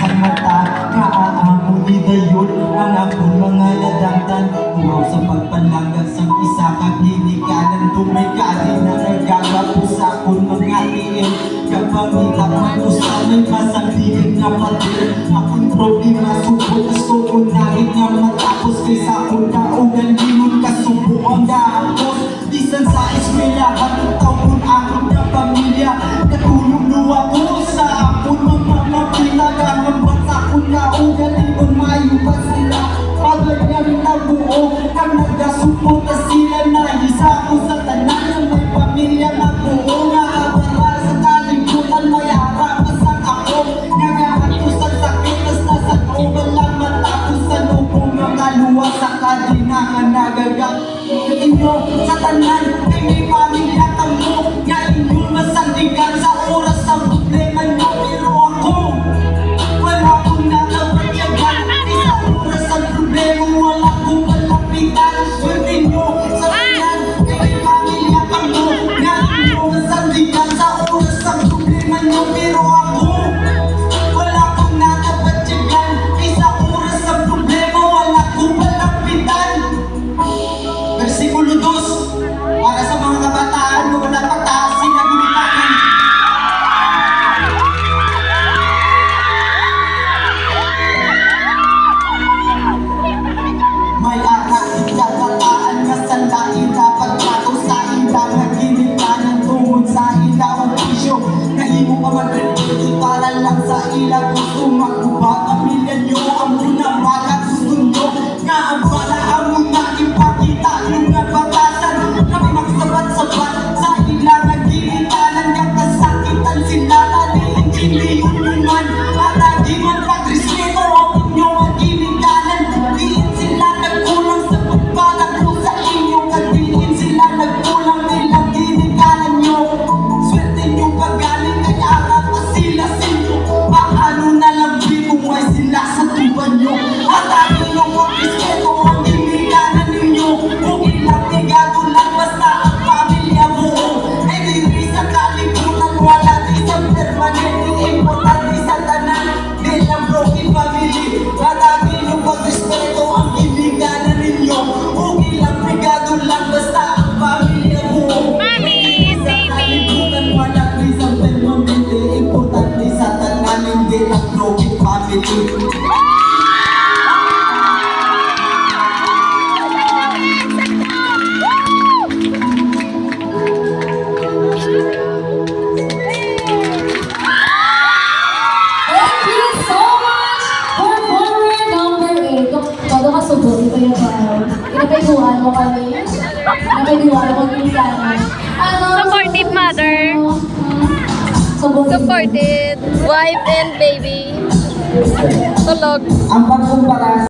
sa mata. Naaamon idayon ang akong mga nadamtan. Uwaw sa pagpanlangan sa isa kang hinikanan. Tumay ka rin na nagagapo sa akong mga tiil. Kapangita mag-usamay masangligin nga patil. Akong problema subot na suunahin nga matapos. Kaysa akong kaugan limon kasubo ang gahapos. Bisan sa eskwela at taon akong na pamilya. Natulong ako sa akong mamamapila. Kahambat sa akong kaugan limon mayo pa sila. Paganyang nabuo kang nagasupot na sila. Naisa ko sa tanan ng may pamilya na buo. Nga abala sa kalibutan may harap sa ako. Nagahatos ang sakit as nasa uban lang matapos sa lubong mga luwa sa kadinangan nagagat. Inyo sa tanan ay may pamilya kamo. Nga inyo masandigan sa oras sa problema nyo. Pero ako wala akong nakapatyagan. Sa oras sa problema wala akong malapitan. Swerte nyo sa tanan ay may pamilya kamo. Nga inyo masandigan sa oras sa problema nyo. Pero ako wala akong nakapatyagan. Sa oras sa problema wala akong malapitan. Versikulo 2 para sa mga kabataan na wala pagtasin na gumitakan. May aking kabataan nga sandain dapat kato sa ila nga ginikanan tungod sa ila ang pisyo. Nahimo ka mag-repeat para lang sa ila gusto magkuha pamilya nyo ang unang bagat gusto nyo nga ang bala ang mga ipakita yung nabatasan na may magsabat-sabat sa ila nga ginikanan nga kasakitan sila taliin hindi umuman at di man pagrespeto ang inyo ang ginikanan. Diin sila nagkulang sa pagbalag mo sa inyo kadiin sila nagkulang nilang ginikanan nyo. Swerte nyo pagaling kay arap pa sila sinyo. Paano na lang binuway sila sa tuban nyo. At ang inyong pagrespeto ang ginikanan ninyo. Kung ilang tigado lang basta ang pamilya mo ay diri sa kalibutan wala di sa permanente. Importante sa tanan bilang broken family. At ang inyong pagrespeto ang ginikanan ninyo. Kung ilang tigado lang basta ang pamilya mo Mami, sa kalibutan wala di sa permanente. Importante sa tanan hindi lang broken family. Thank you so much for former number 8. Todo ka subot, ito yung pinapayduan mo kami. Pinapayduan mo kami kami. Supportive mother. Supported wife and baby. Tulog. Ang pagkumpara